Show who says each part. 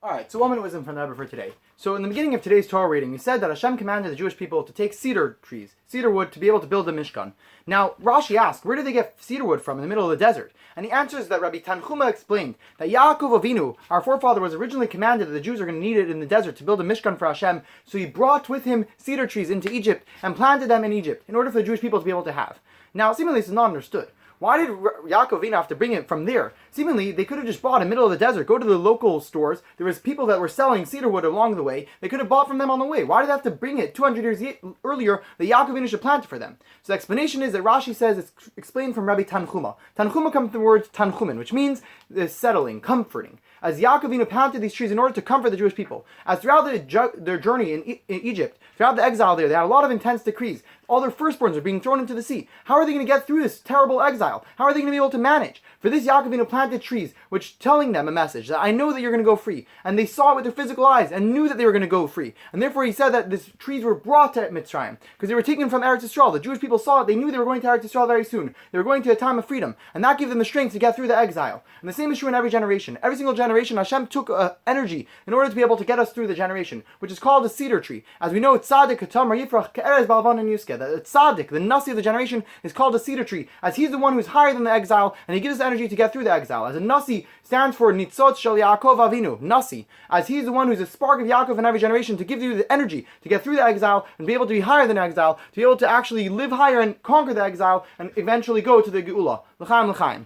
Speaker 1: Alright, so 1 minute wisdom from the Rebbe for today. So in the beginning of today's Torah reading, we said that Hashem commanded the Jewish people to take cedar trees, cedar wood, to be able to build the Mishkan. Now, Rashi asked, where did they get cedar wood from in the middle of the desert? And the answer is that Rabbi Tanchuma explained that Yaakov Avinu, our forefather, was originally commanded that the Jews are going to need it in the desert to build a Mishkan for Hashem, so he brought with him cedar trees into Egypt and planted them in Egypt in order for the Jewish people to be able to have. Now, seemingly this is not understood. Why did Yaakov Avinu have to bring it from there? Seemingly, they could have just bought in the middle of the desert, go to the local stores. There was people that were selling cedar wood along the way. They could have bought from them on the way. Why did they have to bring it 200 years earlier that Yaakov Avinu should plant it for them? So the explanation is that Rashi says it's explained from Rabbi Tanchuma. Tanchuma comes from the word tanchumen, which means settling, comforting. As Yaakov Avinu planted these trees in order to comfort the Jewish people. As throughout their journey in Egypt, throughout the exile there, they had a lot of intense decrees. All their firstborns are being thrown into the sea. How are they going to get through this terrible exile? How are they going to be able to manage? For this, Yaakov Avinu planted trees, which telling them a message that I know that you're going to go free. And they saw it with their physical eyes and knew that they were going to go free. And therefore he said that these trees were brought to Mitzrayim because they were taken from Eretz Yisrael. The Jewish people saw it. They knew they were going to Eretz Yisrael very soon. They were going to a time of freedom. And that gave them the strength to get through the exile. And the same is true in every generation. Every single generation, Hashem took energy in order to be able to get us through the generation, which is called the cedar tree. As we know, tzaddik, katam, yifrach, ke'erez, balvan, and yuske. The tzaddik, the nasi of the generation, is called a cedar tree, as he's the one who's higher than the exile, and he gives us energy to get through the exile. As a nasi stands for nitzot shel Yaakov Avinu, nasi, as he's the one who's a spark of Yaakov in every generation to give you the energy to get through the exile and be able to be higher than exile, to be able to actually live higher and conquer the exile and eventually go to the Geula. L'chaim, l'chaim.